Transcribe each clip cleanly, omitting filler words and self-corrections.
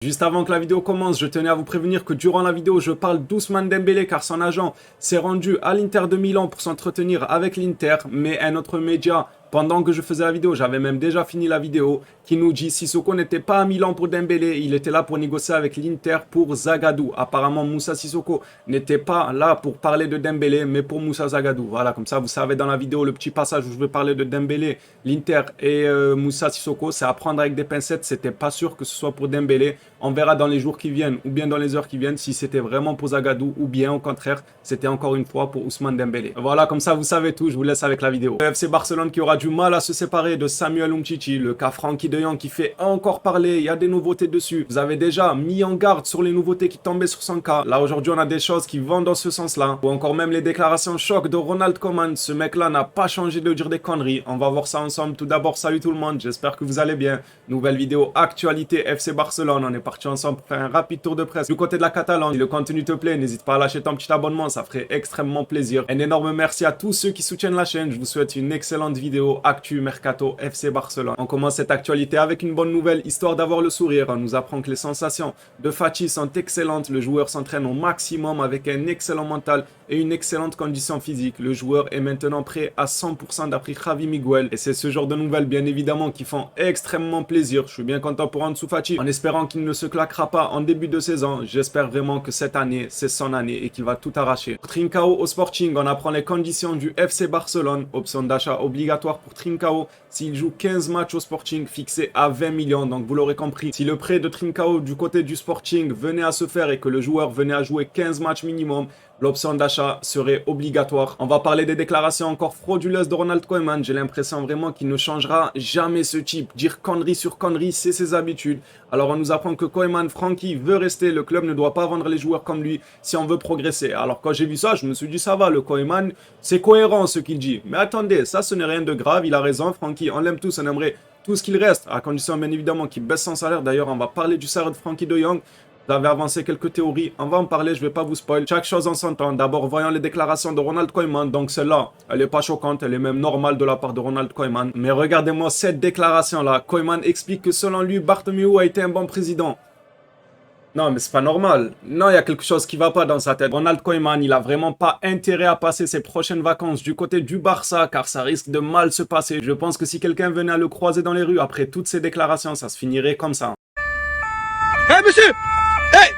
Juste avant que la vidéo commence, je tenais à vous prévenir que durant la vidéo, je parle d'Ousmane Dembélé car son agent s'est rendu à l'Inter de Milan pour s'entretenir avec l'Inter, mais un autre média, pendant que je faisais la vidéo, j'avais même déjà fini la vidéo, qui nous dit Sissoko n'était pas à Milan pour Dembélé, il était là pour négocier avec l'Inter pour Zagadou. Apparemment, Moussa Sissoko n'était pas là pour parler de Dembélé, mais pour Moussa Zagadou. Voilà, comme ça, vous savez dans la vidéo, le petit passage où je vais parler de Dembélé, l'Inter et Moussa Sissoko, c'est à prendre avec des pincettes, c'était pas sûr que ce soit pour Dembélé. On verra dans les jours qui viennent ou bien dans les heures qui viennent si c'était vraiment pour Zagadou ou bien au contraire, c'était encore une fois pour Ousmane Dembélé. Voilà, comme ça, vous savez tout, je vous laisse avec la vidéo. Le FC Barcelone qui aura du mal à se séparer de Samuel Umtiti, le cas Frenkie de Jong qui fait encore parler, il y a des nouveautés dessus. Vous avez déjà mis en garde sur les nouveautés qui tombaient sur son cas. Là, aujourd'hui, on a des choses qui vont dans ce sens-là. Ou encore même les déclarations choc de Ronald Koeman. Ce mec-là n'a pas changé de dire des conneries. On va voir ça ensemble. Tout d'abord, salut tout le monde, j'espère que vous allez bien. Nouvelle vidéo actualité FC Barcelone. On est parti ensemble pour faire un rapide tour de presse du côté de la Catalogne. Si le contenu te plaît, n'hésite pas à lâcher ton petit abonnement, ça ferait extrêmement plaisir. Un énorme merci à tous ceux qui soutiennent la chaîne. Je vous souhaite une excellente vidéo Actu Mercato FC Barcelone. On commence cette actualité avec une bonne nouvelle, histoire d'avoir le sourire. On nous apprend que les sensations de Fati sont excellentes. Le joueur s'entraîne au maximum avec un excellent mental et une excellente condition physique. Le joueur est maintenant prêt à 100% d'après Javi Miguel. Et c'est ce genre de nouvelles, bien évidemment, qui font extrêmement plaisir. Je suis bien content pour Ansu Fati, en espérant qu'il ne se claquera pas en début de saison. J'espère vraiment que cette année, c'est son année et qu'il va tout arracher. Pour Trincao au Sporting, on apprend les conditions du FC Barcelone. Option d'achat obligatoire pour Trincao s'il joue 15 matchs au Sporting, fixé à 20 millions. Donc vous l'aurez compris, si le prêt de Trincao du côté du Sporting venait à se faire et que le joueur venait à jouer 15 matchs minimum, l'option d'achat serait obligatoire. On va parler des déclarations encore frauduleuses de Ronald Koeman. J'ai l'impression vraiment qu'il ne changera jamais ce type. Dire connerie sur connerie, c'est ses habitudes. Alors on nous apprend que Koeman, Frenkie veut rester. Le club ne doit pas vendre les joueurs comme lui si on veut progresser. Alors quand j'ai vu ça, je me suis dit ça va, le Koeman, c'est cohérent ce qu'il dit. Mais attendez, ça ce n'est rien de grave, il a raison. Frenkie, on l'aime tous, on aimerait tout ce qu'il reste, à condition bien évidemment qu'il baisse son salaire. D'ailleurs, on va parler du salaire de Frenkie de Jong. Vous avez avancé quelques théories, on va en parler, je vais pas vous spoil. Chaque chose en son temps. D'abord, voyons les déclarations de Ronald Koeman. Donc celle-là, elle est pas choquante, elle est même normale de la part de Ronald Koeman. Mais regardez-moi cette déclaration-là. Koeman explique que selon lui, Bartomeu a été un bon président. Non, mais c'est pas normal. Non, il y a quelque chose qui va pas dans sa tête. Ronald Koeman, il a vraiment pas intérêt à passer ses prochaines vacances du côté du Barça, car ça risque de mal se passer. Je pense que si quelqu'un venait à le croiser dans les rues après toutes ces déclarations, ça se finirait comme ça. Hey, monsieur! Hey!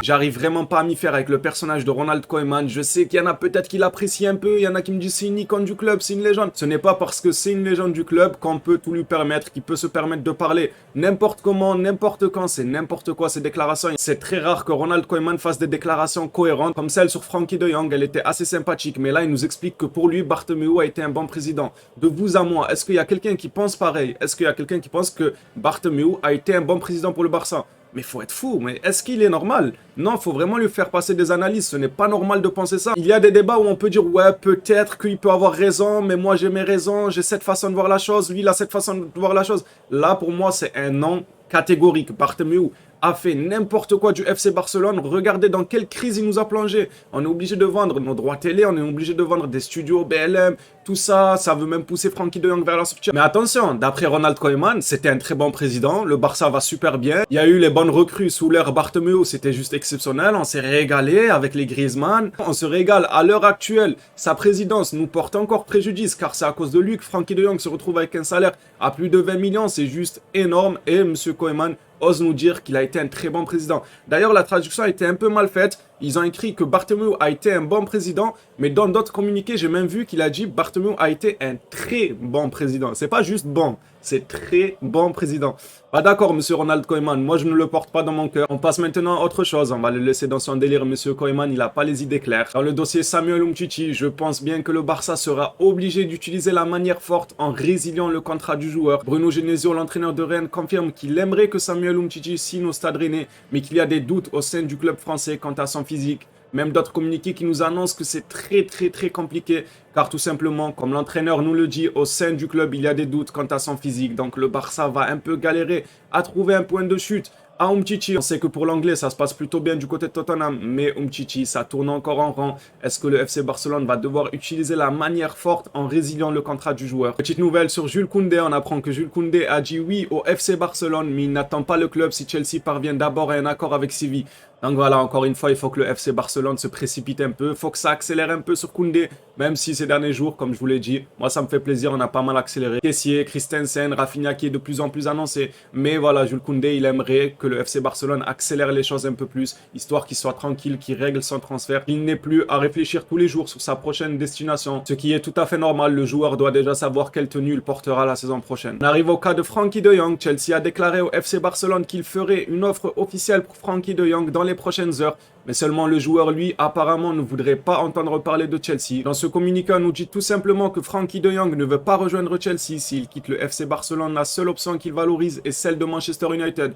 J'arrive vraiment pas à m'y faire avec le personnage de Ronald Koeman. Je sais qu'il y en a peut-être qui l'apprécient un peu, il y en a qui me disent c'est une icône du club, c'est une légende. Ce n'est pas parce que c'est une légende du club qu'on peut tout lui permettre, qu'il peut se permettre de parler n'importe comment, n'importe quand, c'est n'importe quoi ces déclarations. C'est très rare que Ronald Koeman fasse des déclarations cohérentes, comme celle sur Frenkie de Jong, elle était assez sympathique, mais là il nous explique que pour lui, Bartomeu a été un bon président. De vous à moi, est-ce qu'il y a quelqu'un qui pense pareil? Est-ce qu'il y a quelqu'un qui pense que Bartomeu a été un bon président pour le Barça? Mais faut être fou, mais est-ce qu'il est normal? Non, faut vraiment lui faire passer des analyses, ce n'est pas normal de penser ça. Il y a des débats où on peut dire, ouais, peut-être qu'il peut avoir raison, mais moi j'ai mes raisons, j'ai cette façon de voir la chose, lui il a cette façon de voir la chose. Là, pour moi, c'est un non catégorique. Bartomeu a fait n'importe quoi du FC Barcelone. Regardez dans quelle crise il nous a plongé. On est obligé de vendre nos droits télé, on est obligé de vendre des studios BLM, tout ça, ça veut même pousser Frenkie de Jong vers la sortie. Mais attention, d'après Ronald Koeman, c'était un très bon président, le Barça va super bien. Il y a eu les bonnes recrues sous l'ère Bartomeu, c'était juste exceptionnel, on s'est régalé avec les Griezmann. On se régale à l'heure actuelle, sa présidence nous porte encore préjudice, car c'est à cause de lui que Frenkie de Jong se retrouve avec un salaire à plus de 20 millions, c'est juste énorme. Et M. Koeman ose nous dire qu'il a été un très bon président. D'ailleurs, la traduction a été un peu mal faite. Ils ont écrit que Bartomeu a été un bon président, mais dans d'autres communiqués, j'ai même vu qu'il a dit Bartomeu a été un très bon président. C'est pas juste bon, c'est très bon président. Ah d'accord, monsieur Ronald Koeman, moi je ne le porte pas dans mon cœur. On passe maintenant à autre chose, on va le laisser dans son délire. Monsieur Koeman, il n'a pas les idées claires. Dans le dossier Samuel Umtiti, je pense bien que le Barça sera obligé d'utiliser la manière forte en résiliant le contrat du joueur. Bruno Genesio, l'entraîneur de Rennes, confirme qu'il aimerait que Samuel Umtiti signe au Stade Rennais, mais qu'il y a des doutes au sein du club français quant à son physique. Même d'autres communiqués qui nous annoncent que c'est très compliqué, car tout simplement, comme l'entraîneur nous le dit, au sein du club, il y a des doutes quant à son physique. Donc le Barça va un peu galérer à trouver un point de chute à Umtiti. On sait que pour l'anglais, ça se passe plutôt bien du côté de Tottenham, mais Umtiti, ça tourne encore en rang. Est-ce que le FC Barcelone va devoir utiliser la manière forte en résiliant le contrat du joueur? Petite nouvelle sur Jules Koundé, on apprend que Jules Koundé a dit oui au FC Barcelone, mais il n'attend pas le club si Chelsea parvient d'abord à un accord avec Séville. Donc voilà, encore une fois, il faut que le FC Barcelone se précipite un peu. Il faut que ça accélère un peu sur Koundé, même si ces derniers jours, comme je vous l'ai dit, moi ça me fait plaisir, on a pas mal accéléré. Kessié, Christensen, Rafinha qui est de plus en plus annoncé. Mais voilà, Jules Koundé, il aimerait que le FC Barcelone accélère les choses un peu plus, histoire qu'il soit tranquille, qu'il règle son transfert. Il n'est plus à réfléchir tous les jours sur sa prochaine destination, ce qui est tout à fait normal. Le joueur doit déjà savoir quelle tenue il portera la saison prochaine. On arrive au cas de Frenkie de Jong. Chelsea a déclaré au FC Barcelone qu'il ferait une offre officielle pour Frenkie de Jong dans les prochaines heures. Mais seulement le joueur, lui, apparemment ne voudrait pas entendre parler de Chelsea. Dans ce communiqué, on nous dit tout simplement que Frenkie de Jong ne veut pas rejoindre Chelsea. S'il quitte le FC Barcelone, la seule option qu'il valorise est celle de Manchester United.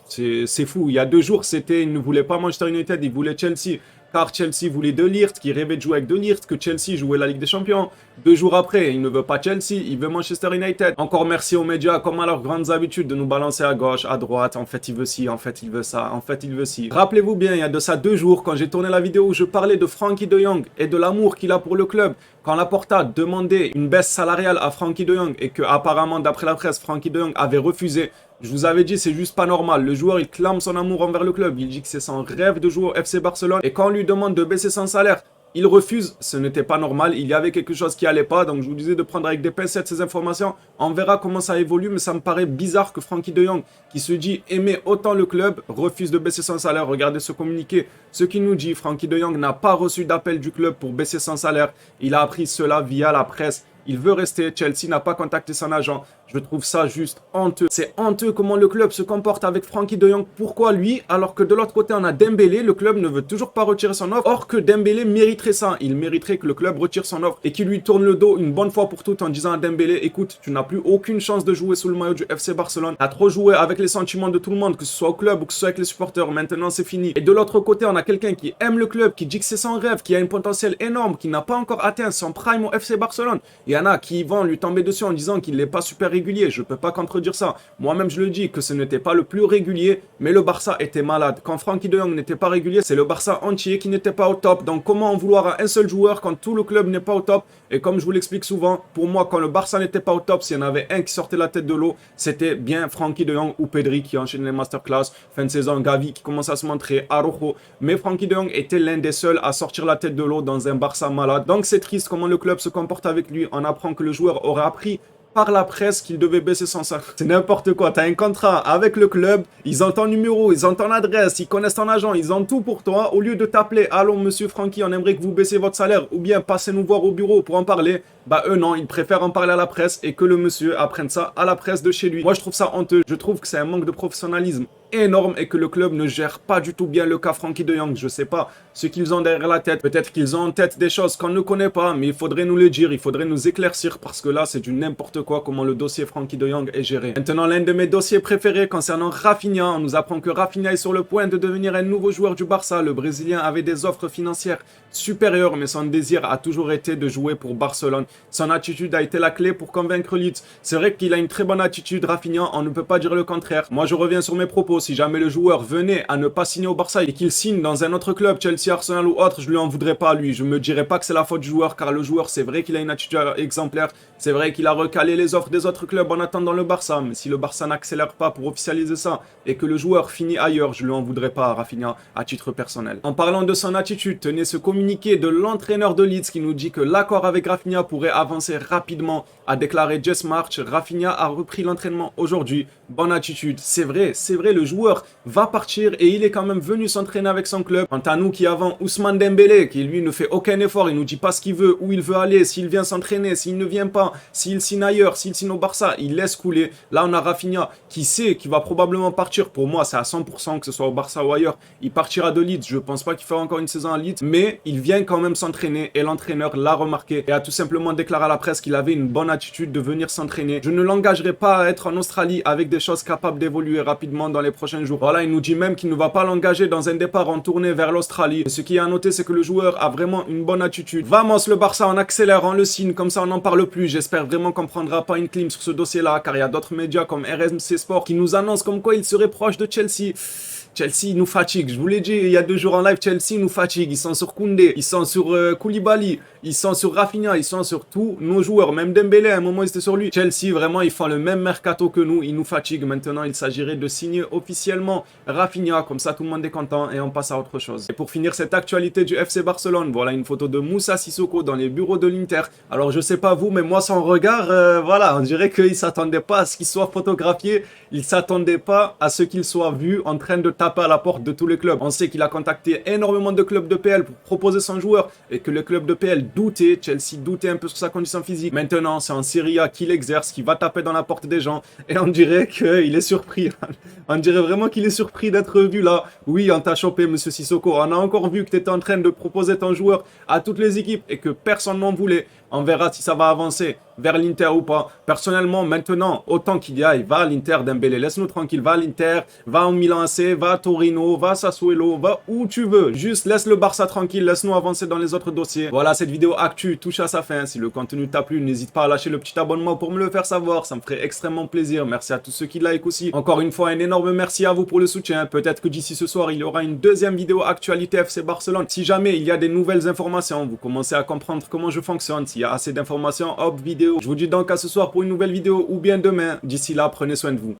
C'est fou. Il y a 2 jours, c'était il ne voulait pas Manchester United, il voulait Chelsea. Car Chelsea voulait De Ligt, qui rêvait de jouer avec De Ligt, que Chelsea jouait la Ligue des Champions. 2 jours après, il ne veut pas Chelsea, il veut Manchester United. Encore merci aux médias, comme à leurs grandes habitudes, de nous balancer à gauche, à droite. En fait, il veut ci, en fait, il veut ça, en fait, il veut ci. Rappelez-vous bien, il y a de ça 2 jours, quand j'ai tourné la vidéo où je parlais de Frenkie de Jong et de l'amour qu'il a pour le club. Quand Laporta demandait une baisse salariale à Frenkie de Jong et que, apparemment, d'après la presse, Frenkie de Jong avait refusé. Je vous avais dit, c'est juste pas normal. Le joueur, il clame son amour envers le club. Il dit que c'est son rêve de jouer au FC Barcelone. Et quand on lui demande de baisser son salaire, il refuse. Ce n'était pas normal. Il y avait quelque chose qui allait pas. Donc, je vous disais de prendre avec des pincettes ces informations. On verra comment ça évolue. Mais ça me paraît bizarre que Frenkie de Jong, qui se dit aimer autant le club, refuse de baisser son salaire. Regardez ce communiqué. Ce qui nous dit, Frenkie de Jong n'a pas reçu d'appel du club pour baisser son salaire. Il a appris cela via la presse. Il veut rester. Chelsea n'a pas contacté son agent. Je trouve ça juste honteux. C'est honteux comment le club se comporte avec Frenkie de Jong. Pourquoi lui, alors que de l'autre côté on a Dembélé, le club ne veut toujours pas retirer son offre. Or que Dembélé mériterait ça. Il mériterait que le club retire son offre et qu'il lui tourne le dos une bonne fois pour toutes en disant à Dembélé, écoute, tu n'as plus aucune chance de jouer sous le maillot du FC Barcelone. Tu as trop joué avec les sentiments de tout le monde, que ce soit au club ou que ce soit avec les supporters. Maintenant c'est fini. Et de l'autre côté on a quelqu'un qui aime le club, qui dit que c'est son rêve, qui a un potentiel énorme, qui n'a pas encore atteint son prime au FC Barcelone. Il y en a qui vont lui tomber dessus en disant qu'il n'est pas super régulier. Je peux pas contredire ça. Moi-même, je le dis que ce n'était pas le plus régulier, mais le Barça était malade. Quand Frenkie de Jong n'était pas régulier, c'est le Barça entier qui n'était pas au top. Donc, comment en vouloir à un seul joueur quand tout le club n'est pas au top? Et comme je vous l'explique souvent, pour moi, quand le Barça n'était pas au top, s'il y en avait un qui sortait la tête de l'eau, c'était bien Frenkie de Jong ou Pedri qui enchaînait les masterclass. Fin de saison, Gavi qui commence à se montrer, Araujo. Mais Frenkie de Jong était l'un des seuls à sortir la tête de l'eau dans un Barça malade. Donc, c'est triste comment le club se comporte avec lui. On apprend que le joueur aurait appris par la presse qu'il devait baisser son salaire. C'est n'importe quoi. Tu as un contrat avec le club, ils ont ton numéro, ils ont ton adresse, ils connaissent ton agent, ils ont tout pour toi. Au lieu de t'appeler, allô monsieur Frenkie, on aimerait que vous baissiez votre salaire ou bien passez nous voir au bureau pour en parler. Bah eux non, ils préfèrent en parler à la presse et que le monsieur apprenne ça à la presse de chez lui. Moi je trouve ça honteux. Je trouve que c'est un manque de professionnalisme énorme et que le club ne gère pas du tout bien le cas Frenkie de Jong. Je sais pas ce qu'ils ont derrière la tête. Peut-être qu'ils ont en tête des choses qu'on ne connaît pas, mais il faudrait nous le dire, il faudrait nous éclaircir parce que là c'est du n'importe quoi comment le dossier Frenkie de Jong est géré. Maintenant, l'un de mes dossiers préférés concernant Rafinha, on nous apprend que Rafinha est sur le point de devenir un nouveau joueur du Barça. Le Brésilien avait des offres financières supérieures, mais son désir a toujours été de jouer pour Barcelone. Son attitude a été la clé pour convaincre Leeds. C'est vrai qu'il a une très bonne attitude, Rafinha, on ne peut pas dire le contraire. Moi, je reviens sur mes propos. Si jamais le joueur venait à ne pas signer au Barça et qu'il signe dans un autre club, Chelsea, Arsenal ou autre, je lui en voudrais pas à lui. Je me dirais pas que c'est la faute du joueur, car le joueur, c'est vrai qu'il a une attitude exemplaire. C'est vrai qu'il a recalé les offres des autres clubs en attendant le Barça. Mais si le Barça n'accélère pas pour officialiser ça et que le joueur finit ailleurs, je lui en voudrais pas à Rafinha à titre personnel. En parlant de son attitude, tenez ce communiqué de l'entraîneur de Leeds qui nous dit que l'accord avec Rafinha pourrait avancer rapidement, a déclaré Jess March. Rafinha a repris l'entraînement aujourd'hui. Bonne attitude. C'est vrai, le joueur va partir et il est quand même venu s'entraîner avec son club. Quant à nous qui avons Ousmane Dembélé, qui lui ne fait aucun effort, il nous dit pas ce qu'il veut, où il veut aller, s'il vient s'entraîner, s'il ne vient pas, s'il signe ailleurs, s'il signe au Barça, il laisse couler. Là, on a Rafinha qui sait qu'il va probablement partir. Pour moi, c'est à 100% que ce soit au Barça ou ailleurs. Il partira de Leeds. Je pense pas qu'il fera encore une saison à Leeds, mais il vient quand même s'entraîner et l'entraîneur l'a remarqué et a tout simplement déclaré à la presse qu'il avait une bonne attitude de venir s'entraîner. Je ne l'engagerai pas à être en Australie avec des choses capables d'évoluer rapidement dans les prochains jours. Voilà, il nous dit même qu'il ne va pas l'engager dans un départ en tournée vers l'Australie. Ce qui est à noter, c'est que le joueur a vraiment une bonne attitude. Vamos le Barça, on accélère, on le signe, comme ça on n'en parle plus. J'espère vraiment qu'on prendra pas une clim sur ce dossier-là, car il y a d'autres médias comme RMC Sport qui nous annoncent comme quoi il serait proche de Chelsea. Chelsea nous fatigue, je vous l'ai dit il y a 2 jours en live, Chelsea nous fatigue, ils sont sur Koundé, ils sont sur Koulibaly, ils sont sur Rafinha, ils sont sur tous nos joueurs, même Dembélé à un moment ils étaient sur lui. Chelsea vraiment ils font le même mercato que nous, ils nous fatiguent. Maintenant il s'agirait de signer officiellement Rafinha, comme ça tout le monde est content et on passe à autre chose. Et pour finir cette actualité du FC Barcelone, voilà une photo de Moussa Sissoko dans les bureaux de l'Inter. Alors je sais pas vous, mais moi son regard, voilà, on dirait qu'il s'attendait pas à ce qu'il soit photographié, il s'attendait pas à ce qu'il soit vu en train de taper à la porte de tous les clubs. On sait qu'il a contacté énormément de clubs de PL pour proposer son joueur et que le club de PL doutait, Chelsea doutait un peu sur sa condition physique. Maintenant, c'est en Serie A qu'il exerce, qu'il va taper dans la porte des gens et on dirait qu'il est surpris. On dirait vraiment qu'il est surpris d'être vu là. Oui, on t'a chopé, monsieur Sissoko. On a encore vu que tu étais en train de proposer ton joueur à toutes les équipes et que personne n'en voulait. On verra si ça va avancer vers l'Inter ou pas. Personnellement, maintenant, autant qu'il y aille, va à l'Inter Dembélé, laisse-nous tranquille, va à l'Inter, va au Milan AC, va à Torino, va à Sassuolo, va où tu veux. Juste laisse le Barça tranquille, laisse-nous avancer dans les autres dossiers. Voilà, cette vidéo actu touche à sa fin. Si le contenu t'a plu, n'hésite pas à lâcher le petit abonnement pour me le faire savoir. Ça me ferait extrêmement plaisir. Merci à tous ceux qui like aussi. Encore une fois, un énorme merci à vous pour le soutien. Peut-être que d'ici ce soir, il y aura une deuxième vidéo actualité FC Barcelone. Si jamais il y a des nouvelles informations, vous commencez à comprendre comment je fonctionne. S'il y a assez d'informations, hop, vidéo. Je vous dis donc à ce soir pour une nouvelle vidéo ou bien demain. D'ici là, prenez soin de vous.